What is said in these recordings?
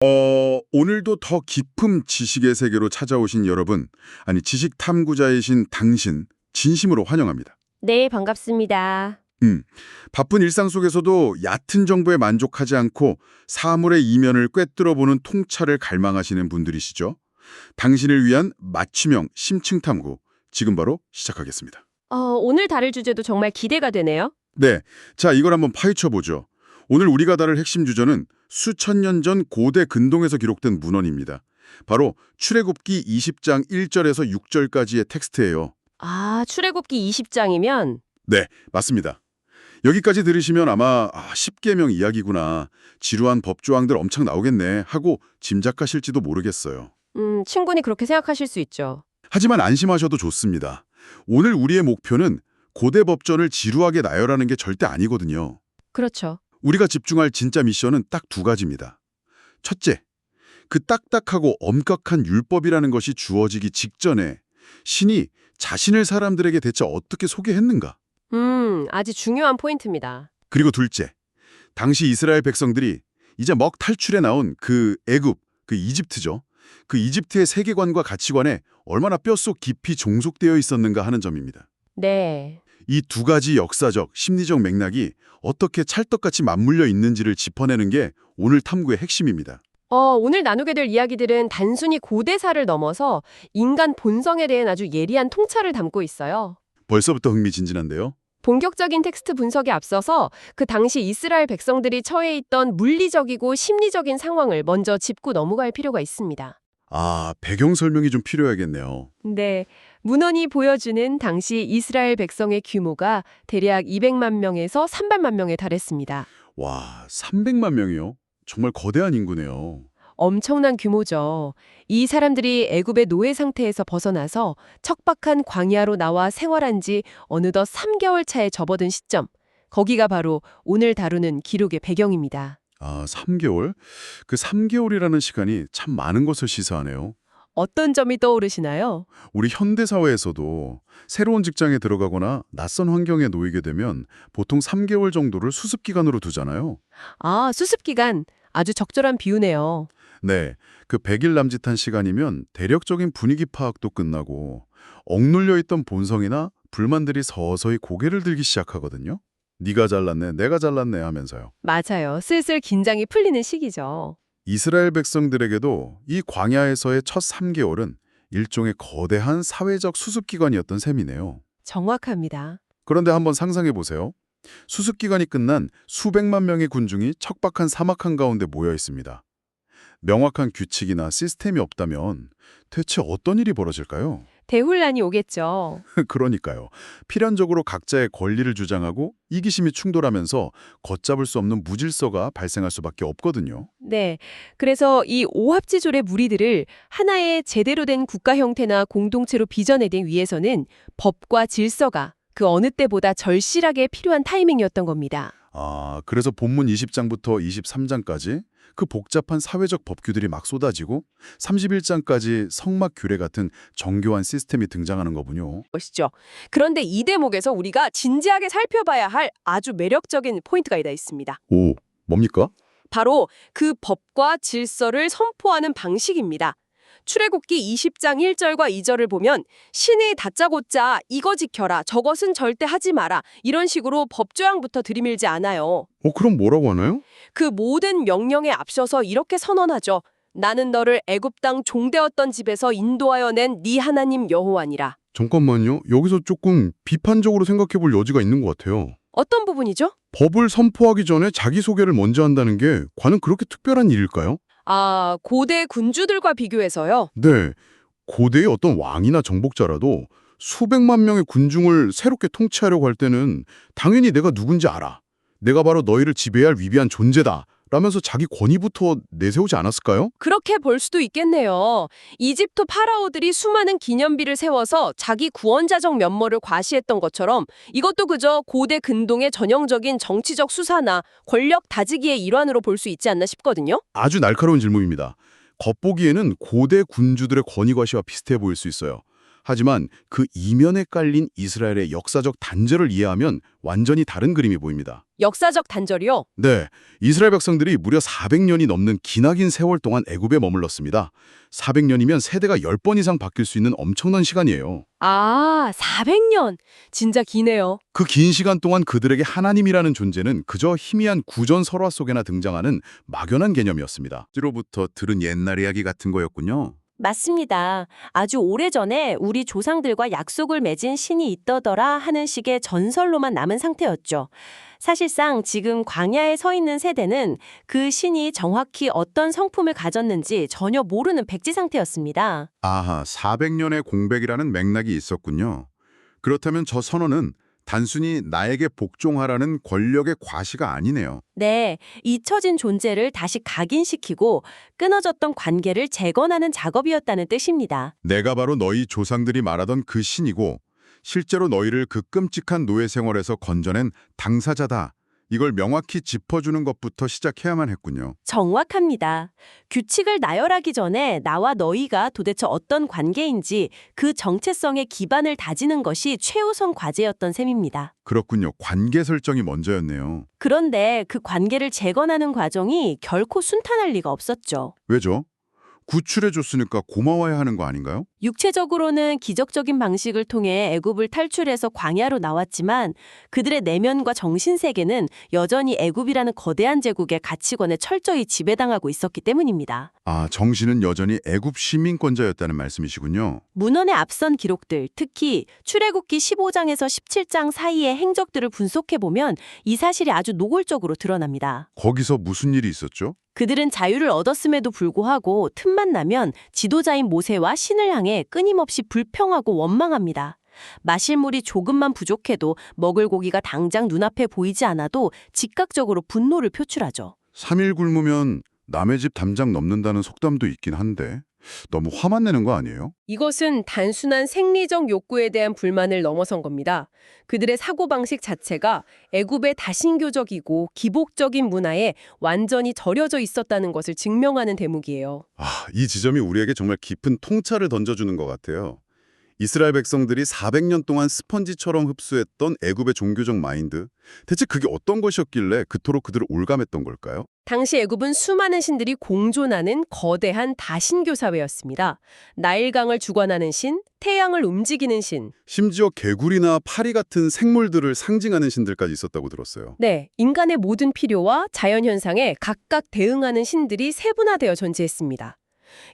오늘도 더 깊은 지식의 세계로 찾아오신 여러분, 아니 지식 탐구자이신 당신, 진심으로 환영합니다. 네, 반갑습니다. 바쁜 일상 속에서도 얕은 정보에 만족하지 않고 사물의 이면을 꿰뚫어보는 통찰을 갈망하시는 분들이시죠. 당신을 위한 맞춤형 심층 탐구, 지금 바로 시작하겠습니다. 오늘 다룰 주제도 정말 기대가 되네요. 네, 자 이걸 한번 파헤쳐보죠. 오늘 우리가 다룰 핵심 주제는 수천 년 전 고대 근동에서 기록된 문헌입니다. 바로 출애굽기 20장 1절에서 6절까지의 텍스트예요. 출애굽기 20장이면 네, 맞습니다. 여기까지 들으시면 아마 십계명 이야기구나, 지루한 법조항들 엄청 나오겠네 하고 짐작하실지도 모르겠어요. 충분히 그렇게 생각하실 수 있죠. 하지만 안심하셔도 좋습니다. 오늘 우리의 목표는 고대 법전을 지루하게 나열하는 게 절대 아니거든요. 그렇죠. 우리가 집중할 진짜 미션은 딱 두 가지입니다. 첫째, 그 딱딱하고 엄격한 율법이라는 것이 주어지기 직전에 신이 자신을 사람들에게 대체 어떻게 소개했는가? 아주 중요한 포인트입니다. 그리고 둘째, 당시 이스라엘 백성들이 이제 먹 탈출해 나온 그 애굽, 그 이집트죠. 그 이집트의 세계관과 가치관에 얼마나 뼛속 깊이 종속되어 있었는가 하는 점입니다. 네. 이 두 가지 역사적, 심리적 맥락이 어떻게 찰떡같이 맞물려 있는지를 짚어내는 게 오늘 탐구의 핵심입니다. 오늘 나누게 될 이야기들은 단순히 고대사를 넘어서 인간 본성에 대한 아주 예리한 통찰을 담고 있어요. 벌써부터 흥미진진한데요. 본격적인 텍스트 분석에 앞서서 그 당시 이스라엘 백성들이 처해 있던 물리적이고 심리적인 상황을 먼저 짚고 넘어갈 필요가 있습니다. 배경 설명이 좀 필요하겠네요. 네, 문헌이 보여주는 당시 이스라엘 백성의 규모가 대략 200만 명에서 300만 명에 달했습니다. 와, 300만 명이요? 정말 거대한 인구네요. 엄청난 규모죠. 이 사람들이 애굽의 노예 상태에서 벗어나서 척박한 광야로 나와 생활한 지 어느덧 3개월 차에 접어든 시점. 거기가 바로 오늘 다루는 기록의 배경입니다. 3개월? 그 3개월이라는 시간이 참 많은 것을 시사하네요. 어떤 점이 떠오르시나요? 우리 현대사회에서도 새로운 직장에 들어가거나 낯선 환경에 놓이게 되면 보통 3개월 정도를 수습기간으로 두잖아요. 수습기간. 아주 적절한 비유네요. 네, 그 100일 남짓한 시간이면 대략적인 분위기 파악도 끝나고 억눌려 있던 본성이나 불만들이 서서히 고개를 들기 시작하거든요. 네가 잘났네, 내가 잘났네 하면서요. 맞아요. 슬슬 긴장이 풀리는 시기죠. 이스라엘 백성들에게도 이 광야에서의 첫 3개월은 일종의 거대한 사회적 수습기간이었던 셈이네요. 정확합니다. 그런데 한번 상상해 보세요. 수습기간이 끝난 수백만 명의 군중이 척박한 사막 한가운데 모여 있습니다. 명확한 규칙이나 시스템이 없다면 대체 어떤 일이 벌어질까요? 대혼란이 오겠죠. 그러니까요. 필연적으로 각자의 권리를 주장하고 이기심이 충돌하면서 걷잡을 수 없는 무질서가 발생할 수밖에 없거든요. 네. 그래서 이 오합지졸의 무리들을 하나의 제대로 된 국가 형태나 공동체로 빚어내기 위해서는 법과 질서가 그 어느 때보다 절실하게 필요한 타이밍이었던 겁니다. 그래서 본문 20장부터 23장까지 그 복잡한 사회적 법규들이 막 쏟아지고 31장까지 성막 규례 같은 정교한 시스템이 등장하는 거군요. 보시죠. 그런데 이 대목에서 우리가 진지하게 살펴봐야 할 아주 매력적인 포인트가 있습니다. 오, 뭡니까? 바로 그 법과 질서를 선포하는 방식입니다. 출애굽기 20장 1절과 2절을 보면 신이 다짜고짜 이거 지켜라, 저것은 절대 하지 마라 이런 식으로 법조항부터 들이밀지 않아요. 그럼 뭐라고 하나요? 그 모든 명령에 앞서서 이렇게 선언하죠. 나는 너를 애굽 땅 종되었던 집에서 인도하여 낸 네 하나님 여호와니라. 잠깐만요. 여기서 조금 비판적으로 생각해 볼 여지가 있는 것 같아요. 어떤 부분이죠? 법을 선포하기 전에 자기소개를 먼저 한다는 게 과연 그렇게 특별한 일일까요? 고대 군주들과 비교해서요. 네, 고대의 어떤 왕이나 정복자라도 수백만 명의 군중을 새롭게 통치하려고 할 때는 당연히 내가 누군지 알아. 내가 바로 너희를 지배할 위대한 존재다. 라면서 자기 권위부터 내세우지 않았을까요? 그렇게 볼 수도 있겠네요. 이집트 파라오들이 수많은 기념비를 세워서 자기 구원자적 면모를 과시했던 것처럼 이것도 그저 고대 근동의 전형적인 정치적 수사나 권력 다지기의 일환으로 볼 수 있지 않나 싶거든요. 아주 날카로운 질문입니다. 겉보기에는 고대 군주들의 권위 과시와 비슷해 보일 수 있어요. 하지만 그 이면에 깔린 이스라엘의 역사적 단절을 이해하면 완전히 다른 그림이 보입니다. 역사적 단절이요? 네, 이스라엘 백성들이 무려 400년이 넘는 기나긴 세월 동안 애굽에 머물렀습니다. 400년이면 세대가 10번 이상 바뀔 수 있는 엄청난 시간이에요. 아, 400년. 진짜 기네요. 그 긴 시간 동안 그들에게 하나님이라는 존재는 그저 희미한 구전 설화 속에나 등장하는 막연한 개념이었습니다. 뒤로부터 들은 옛날 이야기 같은 거였군요. 맞습니다. 아주 오래전에 우리 조상들과 약속을 맺은 신이 있더더라 하는 식의 전설로만 남은 상태였죠. 사실상 지금 광야에 서 있는 세대는 그 신이 정확히 어떤 성품을 가졌는지 전혀 모르는 백지 상태였습니다. 아하, 400년의 공백이라는 맥락이 있었군요. 그렇다면 저 선언은 단순히 나에게 복종하라는 권력의 과시가 아니네요. 네, 잊혀진 존재를 다시 각인시키고 끊어졌던 관계를 재건하는 작업이었다는 뜻입니다. 내가 바로 너희 조상들이 말하던 그 신이고 실제로 너희를 그 끔찍한 노예 생활에서 건져낸 당사자다. 이걸 명확히 짚어주는 것부터 시작해야만 했군요. 정확합니다. 규칙을 나열하기 전에 나와 너희가 도대체 어떤 관계인지 그 정체성의 기반을 다지는 것이 최우선 과제였던 셈입니다. 그렇군요. 관계 설정이 먼저였네요. 그런데 그 관계를 재건하는 과정이 결코 순탄할 리가 없었죠. 왜죠? 구출해줬으니까 고마워야 하는 거 아닌가요? 육체적으로는 기적적인 방식을 통해 애굽을 탈출해서 광야로 나왔지만 그들의 내면과 정신세계는 여전히 애굽이라는 거대한 제국의 가치관에 철저히 지배당하고 있었기 때문입니다. 아, 정신은 여전히 애굽 시민권자였다는 말씀이시군요. 문헌의 앞선 기록들, 특히 출애굽기 15장에서 17장 사이의 행적들을 분석해보면 이 사실이 아주 노골적으로 드러납니다. 거기서 무슨 일이 있었죠? 그들은 자유를 얻었음에도 불구하고 틈만 나면 지도자인 모세와 신을 향해 끊임없이 불평하고 원망합니다. 마실 물이 조금만 부족해도 먹을 고기가 당장 눈앞에 보이지 않아도 즉각적으로 분노를 표출하죠. 3일 굶으면 남의 집 담장 넘는다는 속담도 있긴 한데 너무 화만 내는 거 아니에요? 이것은 단순한 생리적 욕구에 대한 불만을 넘어선 겁니다. 그들의 사고방식 자체가 애굽의 다신교적이고 기복적인 문화에 완전히 절여져 있었다는 것을 증명하는 대목이에요. 아, 이 지점이 우리에게 정말 깊은 통찰을 던져주는 것 같아요. 이스라엘 백성들이 400년 동안 스펀지처럼 흡수했던 애굽의 종교적 마인드, 대체 그게 어떤 것이었길래 그토록 그들을 올감했던 걸까요? 당시 애굽은 수많은 신들이 공존하는 거대한 다신교 사회였습니다. 나일강을 주관하는 신, 태양을 움직이는 신. 심지어 개구리나 파리 같은 생물들을 상징하는 신들까지 있었다고 들었어요. 네, 인간의 모든 필요와 자연현상에 각각 대응하는 신들이 세분화되어 존재했습니다.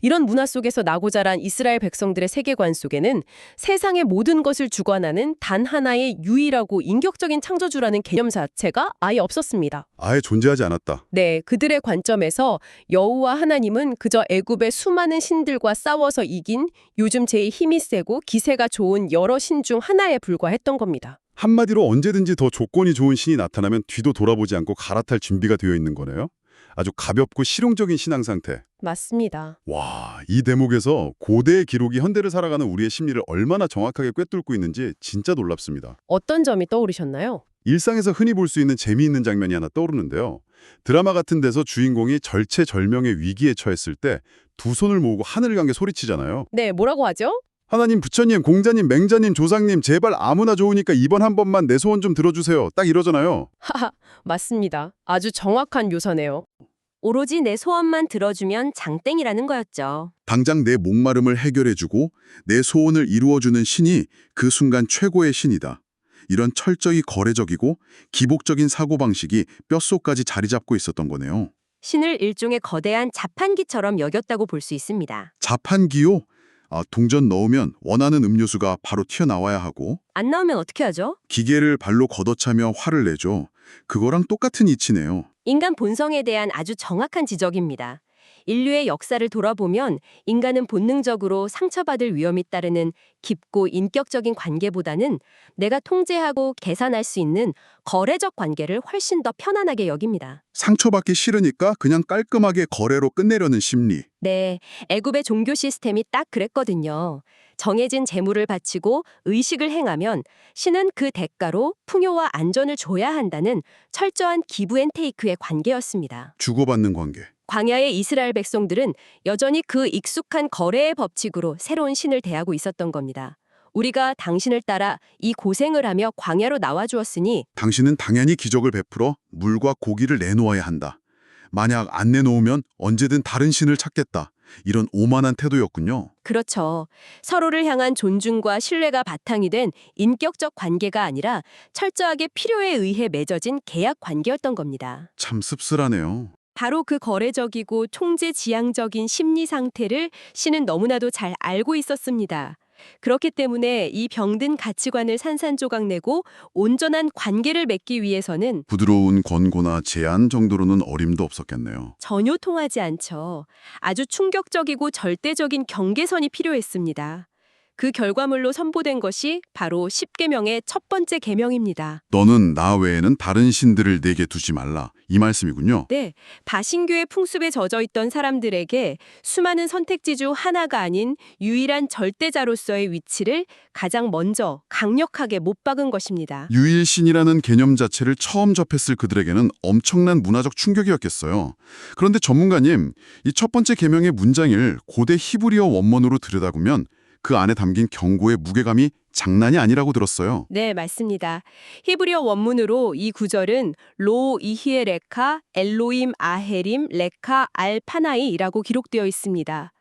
이런 문화 속에서 나고 자란 이스라엘 백성들의 세계관 속에는 세상의 모든 것을 주관하는 단 하나의 유일하고 인격적인 창조주라는 개념 자체가 아예 없었습니다. 아예 존재하지 않았다. 네, 그들의 관점에서 여호와 하나님은 그저 애굽의 수많은 신들과 싸워서 이긴 요즘 제일 힘이 세고 기세가 좋은 여러 신 중 하나에 불과했던 겁니다. 한마디로 언제든지 더 조건이 좋은 신이 나타나면 뒤도 돌아보지 않고 갈아탈 준비가 되어 있는 거네요. 아주 가볍고 실용적인 신앙 상태. 맞습니다. 와, 이 대목에서 고대의 기록이 현대를 살아가는 우리의 심리를 얼마나 정확하게 꿰뚫고 있는지 진짜 놀랍습니다. 어떤 점이 떠오르셨나요? 일상에서 흔히 볼 수 있는 재미있는 장면이 하나 떠오르는데요. 드라마 같은 데서 주인공이 절체절명의 위기에 처했을 때 두 손을 모으고 하늘을 향해 소리치잖아요. 네, 뭐라고 하죠? 하나님, 부처님, 공자님, 맹자님, 조상님, 제발 아무나 좋으니까 이번 한 번만 내 소원 좀 들어주세요. 딱 이러잖아요. 하하, 맞습니다. 아주 정확한 묘사네요. 오로지 내 소원만 들어주면 장땡이라는 거였죠. 당장 내 목마름을 해결해주고 내 소원을 이루어주는 신이 그 순간 최고의 신이다. 이런 철저히 거래적이고 기복적인 사고방식이 뼛속까지 자리 잡고 있었던 거네요. 신을 일종의 거대한 자판기처럼 여겼다고 볼 수 있습니다. 자판기요? 아, 동전 넣으면 원하는 음료수가 바로 튀어나와야 하고 안 나오면 어떻게 하죠? 기계를 발로 걷어차며 화를 내죠. 그거랑 똑같은 이치네요. 인간 본성에 대한 아주 정확한 지적입니다. 인류의 역사를 돌아보면 인간은 본능적으로 상처받을 위험이 따르는 깊고 인격적인 관계보다는 내가 통제하고 계산할 수 있는 거래적 관계를 훨씬 더 편안하게 여깁니다. 상처받기 싫으니까 그냥 깔끔하게 거래로 끝내려는 심리. 네, 애굽의 종교 시스템이 딱 그랬거든요. 정해진 재물을 바치고 의식을 행하면 신은 그 대가로 풍요와 안전을 줘야 한다는 철저한 기브앤테이크의 관계였습니다. 주고받는 관계. 광야의 이스라엘 백성들은 여전히 그 익숙한 거래의 법칙으로 새로운 신을 대하고 있었던 겁니다. 우리가 당신을 따라 이 고생을 하며 광야로 나와주었으니 당신은 당연히 기적을 베풀어 물과 고기를 내놓아야 한다. 만약 안 내놓으면 언제든 다른 신을 찾겠다. 이런 오만한 태도였군요. 그렇죠. 서로를 향한 존중과 신뢰가 바탕이 된 인격적 관계가 아니라 철저하게 필요에 의해 맺어진 계약 관계였던 겁니다. 참 씁쓸하네요. 바로 그 거래적이고 통제지향적인 심리 상태를 신은 너무나도 잘 알고 있었습니다. 그렇기 때문에 이 병든 가치관을 산산조각내고 온전한 관계를 맺기 위해서는 부드러운 권고나 제안 정도로는 어림도 없었겠네요. 전혀 통하지 않죠. 아주 충격적이고 절대적인 경계선이 필요했습니다. 그 결과물로 선보된 것이 바로 십계명의 첫 번째 계명입니다. 너는 나 외에는 다른 신들을 내게 두지 말라. 이 말씀이군요. 네, 바신교의 풍습에 젖어 있던 사람들에게 수많은 선택지 중 하나가 아닌 유일한 절대자로서의 위치를 가장 먼저 강력하게 못 박은 것입니다. 유일신이라는 개념 자체를 처음 접했을 그들에게는 엄청난 문화적 충격이었겠어요. 그런데 전문가님, 이 첫 번째 계명의 문장을 고대 히브리어 원문으로 들여다보면 그 안에 담긴 경고의 무게감이 장난이 아니라고 들었어요. 네, 맞습니다. 히브리어 원문으로 이 구절은 로 이히에 레카 엘로임 아헤림 레카 알 파나이라고 기록되어 있습니다.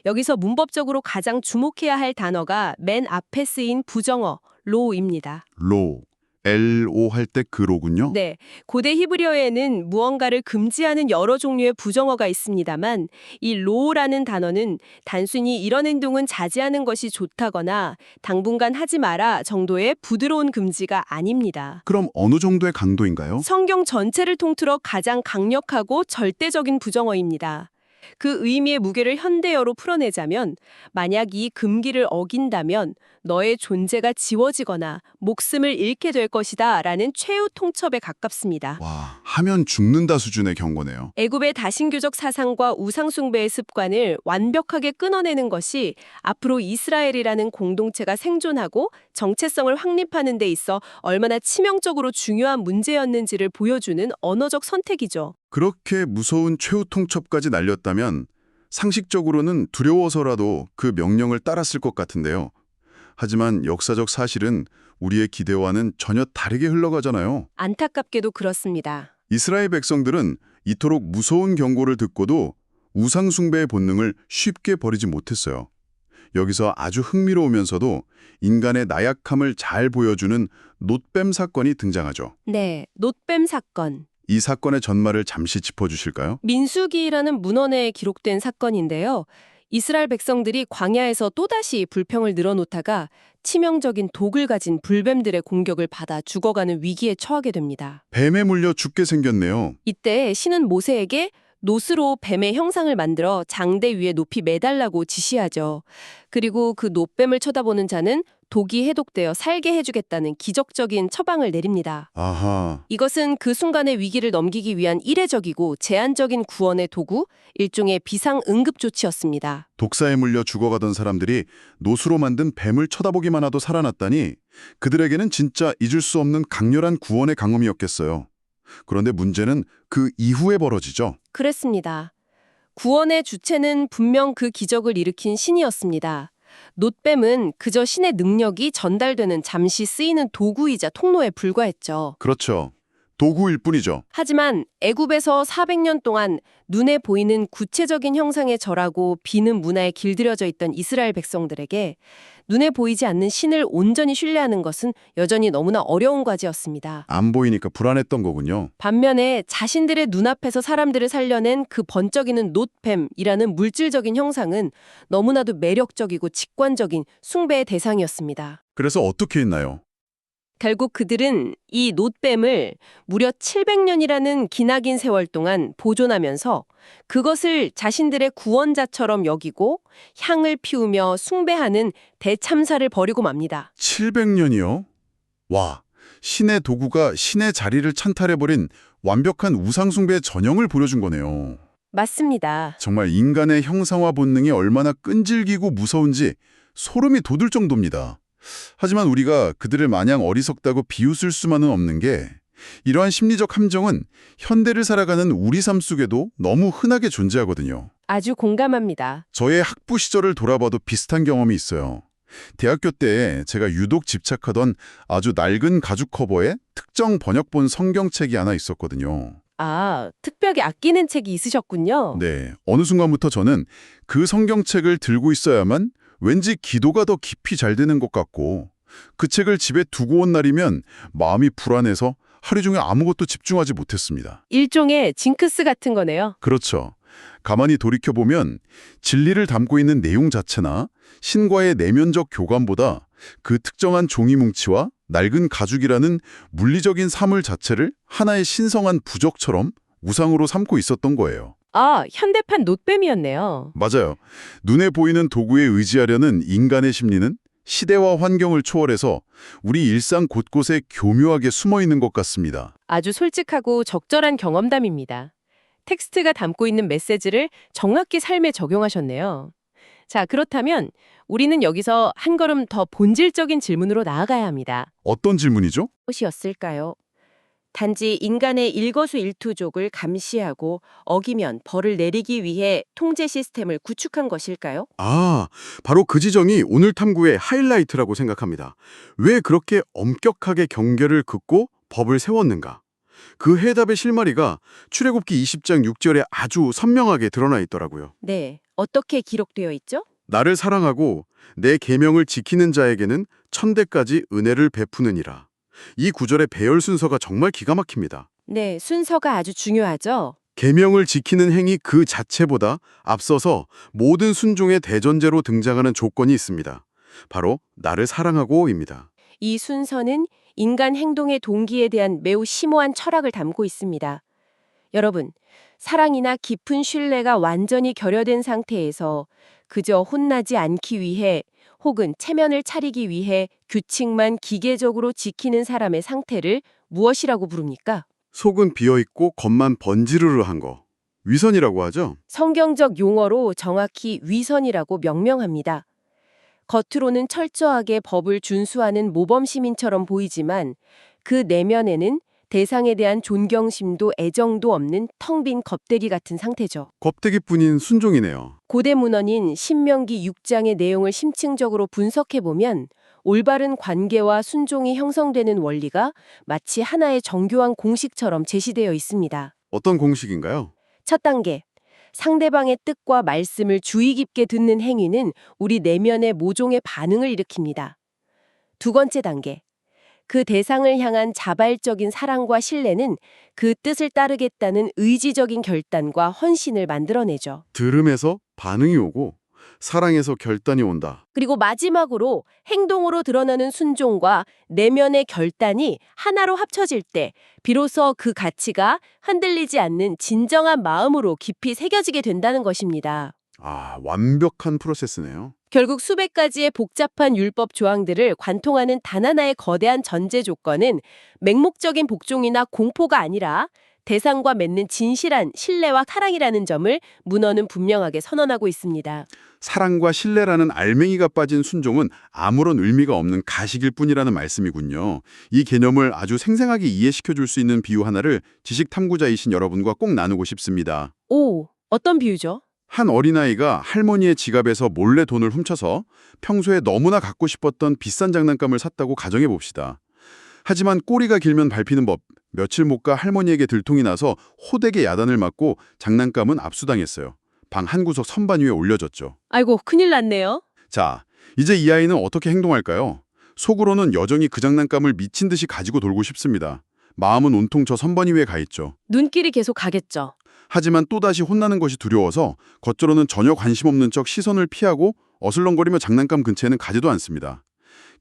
여기서 문법적으로 가장 주목해야 할 단어가 맨 앞에 쓰인 부정어 로입니다. 로, LO 할 때 그 로군요. 네, 고대 히브리어에는 무언가를 금지하는 여러 종류의 부정어가 있습니다만 이 로라는 단어는 단순히 이런 행동은 자제하는 것이 좋다거나 당분간 하지 마라 정도의 부드러운 금지가 아닙니다. 그럼 어느 정도의 강도인가요? 성경 전체를 통틀어 가장 강력하고 절대적인 부정어입니다. 그 의미의 무게를 현대어로 풀어내자면 만약 이 금기를 어긴다면 너의 존재가 지워지거나 목숨을 잃게 될 것이다 라는 최후 통첩에 가깝습니다. 와, 하면 죽는다 수준의 경고네요. 애굽의 다신교적 사상과 우상숭배의 습관을 완벽하게 끊어내는 것이 앞으로 이스라엘이라는 공동체가 생존하고 정체성을 확립하는 데 있어 얼마나 치명적으로 중요한 문제였는지를 보여주는 언어적 선택이죠. 그렇게 무서운 최후 통첩까지 날렸다면 상식적으로는 두려워서라도 그 명령을 따랐을 것 같은데요. 하지만 역사적 사실은 우리의 기대와는 전혀 다르게 흘러가잖아요. 안타깝게도 그렇습니다. 이스라엘 백성들은 이토록 무서운 경고를 듣고도 우상 숭배의 본능을 쉽게 버리지 못했어요. 여기서 아주 흥미로우면서도 인간의 나약함을 잘 보여주는 놋뱀 사건이 등장하죠. 네, 놋뱀 사건. 이 사건의 전말을 잠시 짚어주실까요? 민수기라는 문헌에 기록된 사건인데요. 이스라엘 백성들이 광야에서 또다시 불평을 늘어놓다가 치명적인 독을 가진 불뱀들의 공격을 받아 죽어가는 위기에 처하게 됩니다. 뱀에 물려 죽게 생겼네요. 이때 신은 모세에게 놋으로 뱀의 형상을 만들어 장대 위에 높이 매달라고 지시하죠. 그리고 그 놋뱀을 쳐다보는 자는 독이 해독되어 살게 해주겠다는 기적적인 처방을 내립니다. 아하, 이것은 그 순간의 위기를 넘기기 위한 이례적이고 제한적인 구원의 도구, 일종의 비상응급 조치였습니다. 독사에 물려 죽어가던 사람들이 놋으로 만든 뱀을 쳐다보기만 하도 살아났다니 그들에게는 진짜 잊을 수 없는 강렬한 구원의 강음이었겠어요. 그런데 문제는 그 이후에 벌어지죠. 그랬습니다. 구원의 주체는 분명 그 기적을 일으킨 신이었습니다. 놋뱀은 그저 신의 능력이 전달되는 잠시 쓰이는 도구이자 통로에 불과했죠. 그렇죠. 도구일 뿐이죠. 하지만 애굽에서 400년 동안 눈에 보이는 구체적인 형상에 절하고 비는 문화에 길들여져 있던 이스라엘 백성들에게 눈에 보이지 않는 신을 온전히 신뢰하는 것은 여전히 너무나 어려운 과제였습니다. 안 보이니까 불안했던 거군요. 반면에 자신들의 눈앞에서 사람들을 살려낸 그 번쩍이는 놋뱀이라는 물질적인 형상은 너무나도 매력적이고 직관적인 숭배의 대상이었습니다. 그래서 어떻게 했나요? 결국 그들은 이 놋뱀을 무려 700년이라는 기나긴 세월 동안 보존하면서 그것을 자신들의 구원자처럼 여기고 향을 피우며 숭배하는 대참사를 벌이고 맙니다. 700년이요? 와, 신의 도구가 신의 자리를 찬탈해버린 완벽한 우상숭배의 전형을 보여준 거네요. 맞습니다. 정말 인간의 형상화 본능이 얼마나 끈질기고 무서운지 소름이 돋을 정도입니다. 하지만 우리가 그들을 마냥 어리석다고 비웃을 수만은 없는 게 이러한 심리적 함정은 현대를 살아가는 우리 삶 속에도 너무 흔하게 존재하거든요. 아주 공감합니다. 저의 학부 시절을 돌아봐도 비슷한 경험이 있어요. 대학교 때 제가 유독 집착하던 아주 낡은 가죽 커버에 특정 번역본 성경책이 하나 있었거든요. 아, 특별히 아끼는 책이 있으셨군요. 네, 어느 순간부터 저는 그 성경책을 들고 있어야만 왠지 기도가 더 깊이 잘 되는 것 같고 그 책을 집에 두고 온 날이면 마음이 불안해서 하루 종일 아무것도 집중하지 못했습니다. 일종의 징크스 같은 거네요. 그렇죠. 가만히 돌이켜보면 진리를 담고 있는 내용 자체나 신과의 내면적 교감보다 그 특정한 종이 뭉치와 낡은 가죽이라는 물리적인 사물 자체를 하나의 신성한 부적처럼 우상으로 삼고 있었던 거예요. 아, 현대판 놋뱀이었네요. 맞아요. 눈에 보이는 도구에 의지하려는 인간의 심리는 시대와 환경을 초월해서 우리 일상 곳곳에 교묘하게 숨어 있는 것 같습니다. 아주 솔직하고 적절한 경험담입니다. 텍스트가 담고 있는 메시지를 정확히 삶에 적용하셨네요. 자, 그렇다면 우리는 여기서 한 걸음 더 본질적인 질문으로 나아가야 합니다. 어떤 질문이죠? 무엇이었을까요? 단지 인간의 일거수일투족을 감시하고 어기면 벌을 내리기 위해 통제 시스템을 구축한 것일까요? 아, 바로 그 지점이 오늘 탐구의 하이라이트라고 생각합니다. 왜 그렇게 엄격하게 경계를 긋고 법을 세웠는가? 그 해답의 실마리가 출애굽기 20장 6절에 아주 선명하게 드러나 있더라고요. 네, 어떻게 기록되어 있죠? 나를 사랑하고 내 계명을 지키는 자에게는 천대까지 은혜를 베푸느니라. 이 구절의 배열 순서가 정말 기가 막힙니다. 네, 순서가 아주 중요하죠. 계명을 지키는 행위 그 자체보다 앞서서 모든 순종의 대전제로 등장하는 조건이 있습니다. 바로 나를 사랑하고입니다. 이 순서는 인간 행동의 동기에 대한 매우 심오한 철학을 담고 있습니다. 여러분, 사랑이나 깊은 신뢰가 완전히 결여된 상태에서 그저 혼나지 않기 위해 혹은 체면을 차리기 위해 규칙만 기계적으로 지키는 사람의 상태를 무엇이라고 부릅니까? 속은 비어있고 겉만 번지르르한 거. 위선이라고 하죠. 성경적 용어로 정확히 위선이라고 명명합니다. 겉으로는 철저하게 법을 준수하는 모범 시민처럼 보이지만 그 내면에는 대상에 대한 존경심도 애정도 없는 텅 빈 겁대기 같은 상태죠. 겁대기뿐인 순종이네요. 고대 문헌인 신명기 6장의 내용을 심층적으로 분석해보면 올바른 관계와 순종이 형성되는 원리가 마치 하나의 정교한 공식처럼 제시되어 있습니다. 어떤 공식인가요? 첫 단계, 상대방의 뜻과 말씀을 주의 깊게 듣는 행위는 우리 내면의 모종의 반응을 일으킵니다. 두 번째 단계, 그 대상을 향한 자발적인 사랑과 신뢰는 그 뜻을 따르겠다는 의지적인 결단과 헌신을 만들어내죠. 들음에서 반응이 오고 사랑에서 결단이 온다. 그리고 마지막으로 행동으로 드러나는 순종과 내면의 결단이 하나로 합쳐질 때 비로소 그 가치가 흔들리지 않는 진정한 마음으로 깊이 새겨지게 된다는 것입니다. 아, 완벽한 프로세스네요. 결국 수백 가지의 복잡한 율법 조항들을 관통하는 단 하나의 거대한 전제 조건은 맹목적인 복종이나 공포가 아니라 대상과 맺는 진실한 신뢰와 사랑이라는 점을 문헌은 분명하게 선언하고 있습니다. 사랑과 신뢰라는 알맹이가 빠진 순종은 아무런 의미가 없는 가식일 뿐이라는 말씀이군요. 이 개념을 아주 생생하게 이해시켜 줄 수 있는 비유 하나를 지식 탐구자이신 여러분과 꼭 나누고 싶습니다. 오, 어떤 비유죠? 한 어린아이가 할머니의 지갑에서 몰래 돈을 훔쳐서 평소에 너무나 갖고 싶었던 비싼 장난감을 샀다고 가정해 봅시다. 하지만 꼬리가 길면 밟히는 법, 며칠 못 가 할머니에게 들통이 나서 호되게 야단을 맞고 장난감은 압수당했어요. 방 한구석 선반 위에 올려졌죠. 아이고, 큰일 났네요. 자, 이제 이 아이는 어떻게 행동할까요? 속으로는 여전히 그 장난감을 미친 듯이 가지고 돌고 싶습니다. 마음은 온통 저 선반 위에 가 있죠. 눈길이 계속 가겠죠. 하지만 또다시 혼나는 것이 두려워서 겉으로는 전혀 관심 없는 척 시선을 피하고 어슬렁거리며 장난감 근처에는 가지도 않습니다.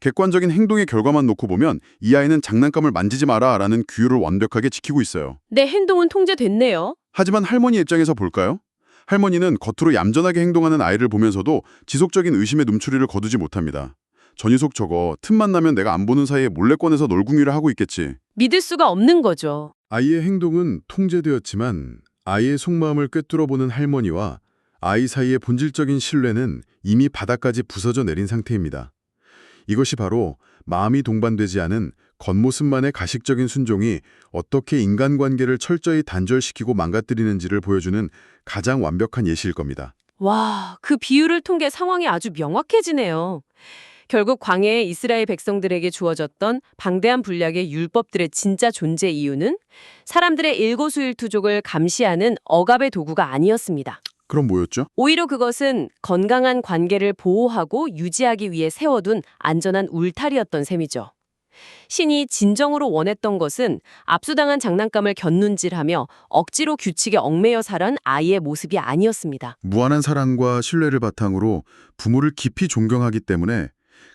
객관적인 행동의 결과만 놓고 보면 이 아이는 장난감을 만지지 마라 라는 규율을 완벽하게 지키고 있어요. 내 행동은 통제됐네요. 하지만 할머니 입장에서 볼까요? 할머니는 겉으로 얌전하게 행동하는 아이를 보면서도 지속적인 의심의 눈초리를 거두지 못합니다. 저 녀석 저거 틈만 나면 내가 안 보는 사이에 몰래 꺼내서 놀궁이를 하고 있겠지. 믿을 수가 없는 거죠. 아이의 행동은 통제되었지만 아이의 속마음을 꿰뚫어보는 할머니와 아이 사이의 본질적인 신뢰는 이미 바닥까지 부서져 내린 상태입니다. 이것이 바로 마음이 동반되지 않은 겉모습만의 가식적인 순종이 어떻게 인간관계를 철저히 단절시키고 망가뜨리는지를 보여주는 가장 완벽한 예시일 겁니다. 와, 그 비유를 통해 상황이 아주 명확해지네요. 결국 광야에 이스라엘 백성들에게 주어졌던 방대한 분량의 율법들의 진짜 존재 이유는 사람들의 일거수일투족을 감시하는 억압의 도구가 아니었습니다. 그럼 뭐였죠? 오히려 그것은 건강한 관계를 보호하고 유지하기 위해 세워둔 안전한 울타리였던 셈이죠. 신이 진정으로 원했던 것은 압수당한 장난감을 곁눈질하며 억지로 규칙에 얽매여 살아온 아이의 모습이 아니었습니다. 무한한 사랑과 신뢰를 바탕으로 부모를 깊이 존경하기 때문에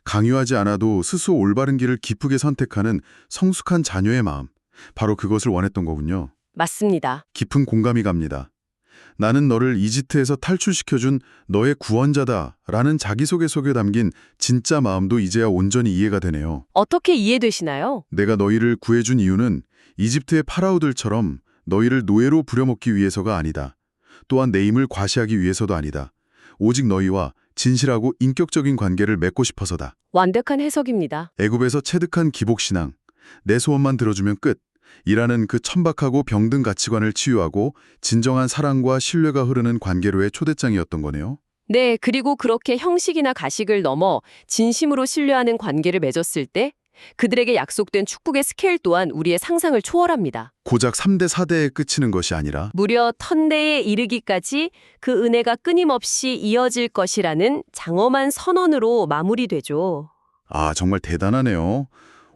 강요하지 않아도 스스로 올바른 길을 기쁘게 선택하는 성숙한 자녀의 마음, 바로 그것을 원했던 거군요. 맞습니다. 깊은 공감이 갑니다. 나는 너를 이집트에서 탈출시켜준 너의 구원자다라는 자기소개속에 담긴 진짜 마음도 이제야 온전히 이해가 되네요. 어떻게 이해되시나요? 내가 너희를 구해준 이유는 이집트의 파라오들처럼 너희를 노예로 부려먹기 위해서가 아니다. 또한 내 힘을 과시하기 위해서도 아니다. 오직 너희와 진실하고 인격적인 관계를 맺고 싶어서다. 완벽한 해석입니다. 애굽에서 체득한 기복신앙, 내 소원만 들어주면 끝. 이라는 그 천박하고 병든 가치관을 치유하고 진정한 사랑과 신뢰가 흐르는 관계로의 초대장이었던 거네요. 네, 그리고 그렇게 형식이나 가식을 넘어 진심으로 신뢰하는 관계를 맺었을 때 그들에게 약속된 축복의 스케일 또한 우리의 상상을 초월합니다. 고작 3대 4대에 그치는 것이 아니라 무려 천대에 이르기까지 그 은혜가 끊임없이 이어질 것이라는 장엄한 선언으로 마무리되죠. 정말 대단하네요.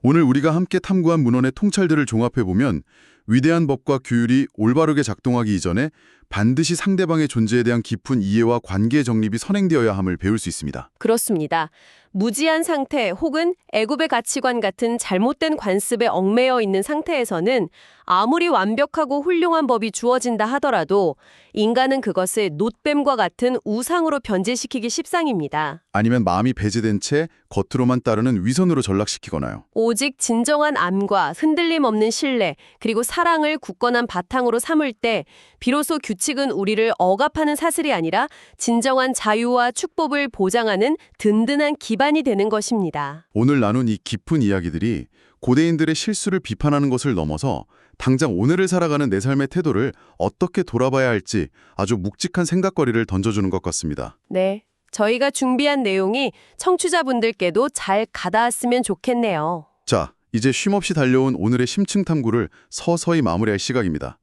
오늘 우리가 함께 탐구한 문헌의 통찰들을 종합해보면 위대한 법과 규율이 올바르게 작동하기 이전에 반드시 상대방의 존재에 대한 깊은 이해와 관계 정립이 선행되어야 함을 배울 수 있습니다. 그렇습니다. 무지한 상태 혹은 애굽의 가치관 같은 잘못된 관습에 얽매여 있는 상태에서는 아무리 완벽하고 훌륭한 법이 주어진다 하더라도 인간은 그것을 놋뱀과 같은 우상으로 변질시키기 십상입니다. 아니면 마음이 배제된 채 겉으로만 따르는 위선으로 전락시키거나요. 오직 진정한 암과 흔들림 없는 신뢰 그리고 사랑을 굳건한 바탕으로 삼을 때 비로소 규칙은 우리를 억압하는 사슬이 아니라 진정한 자유와 축복을 보장하는 든든한 기반이 되는 것입니다. 오늘 나눈 이 깊은 이야기들이 고대인들의 실수를 비판하는 것을 넘어서 당장 오늘을 살아가는 내 삶의 태도를 어떻게 돌아봐야 할지 아주 묵직한 생각거리를 던져주는 것 같습니다. 네, 저희가 준비한 내용이 청취자분들께도 잘 가닿았으면 좋겠네요. 자, 이제 쉼없이 달려온 오늘의 심층 탐구를 서서히 마무리할 시각입니다.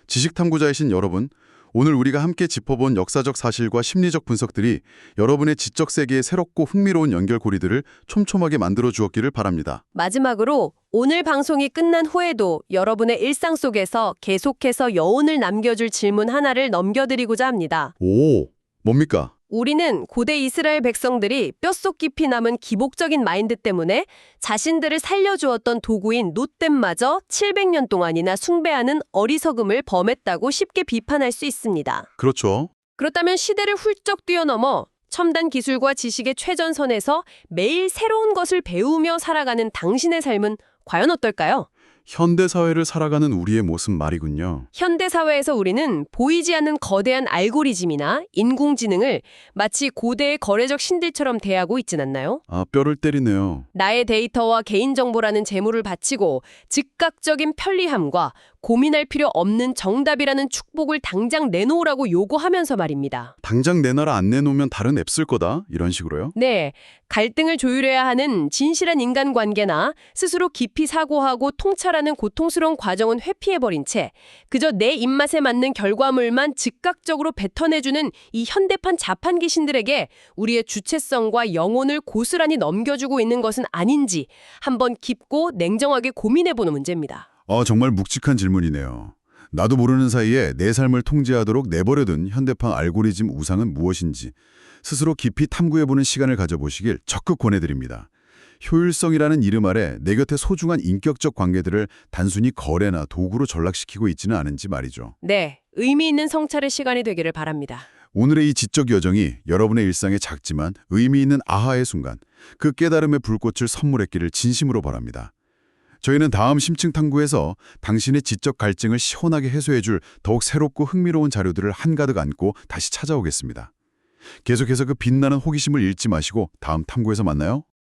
지식 탐구자이신 여러분, 오늘 우리가 함께 짚어본 역사적 사실과 심리적 분석들이 여러분의 지적 세계에 새롭고 흥미로운 연결고리들을 촘촘하게 만들어 주었기를 바랍니다. 마지막으로 오늘 방송이 끝난 후에도 여러분의 일상 속에서 계속해서 여운을 남겨줄 질문 하나를 넘겨드리고자 합니다. 오, 뭡니까? 우리는 고대 이스라엘 백성들이 뼛속 깊이 남은 기복적인 마인드 때문에 자신들을 살려주었던 도구인 놋뱀마저 700년 동안이나 숭배하는 어리석음을 범했다고 쉽게 비판할 수 있습니다. 그렇죠. 그렇다면 시대를 훌쩍 뛰어넘어 첨단 기술과 지식의 최전선에서 매일 새로운 것을 배우며 살아가는 당신의 삶은 과연 어떨까요? 현대사회를 살아가는 우리의 모습 말이군요. 현대사회에서 우리는 보이지 않는 거대한 알고리즘이나 인공지능을 마치 고대의 거래적 신들처럼 대하고 있진 않나요? 뼈를 때리네요. 나의 데이터와 개인정보라는 재물을 바치고 즉각적인 편리함과 고민할 필요 없는 정답이라는 축복을 당장 내놓으라고 요구하면서 말입니다. 당장 내놔라 안 내놓으면 다른 앱 쓸 거다? 이런 식으로요? 네, 갈등을 조율해야 하는 진실한 인간관계나 스스로 깊이 사고하고 통찰하는 고통스러운 과정은 회피해버린 채 그저 내 입맛에 맞는 결과물만 즉각적으로 뱉어내주는 이 현대판 자판 귀신들에게 우리의 주체성과 영혼을 고스란히 넘겨주고 있는 것은 아닌지 한번 깊고 냉정하게 고민해보는 문제입니다. 정말 묵직한 질문이네요. 나도 모르는 사이에 내 삶을 통제하도록 내버려둔 현대판 알고리즘 우상은 무엇인지 스스로 깊이 탐구해보는 시간을 가져보시길 적극 권해드립니다. 효율성이라는 이름 아래 내 곁에 소중한 인격적 관계들을 단순히 거래나 도구로 전락시키고 있지는 않은지 말이죠. 네, 의미 있는 성찰의 시간이 되기를 바랍니다. 오늘의 이 지적 여정이 여러분의 일상에 작지만 의미 있는 아하의 순간, 그 깨달음의 불꽃을 선물했기를 진심으로 바랍니다. 저희는 다음 심층 탐구에서 당신의 지적 갈증을 시원하게 해소해줄 더욱 새롭고 흥미로운 자료들을 한가득 안고 다시 찾아오겠습니다. 계속해서 그 빛나는 호기심을 잃지 마시고 다음 탐구에서 만나요.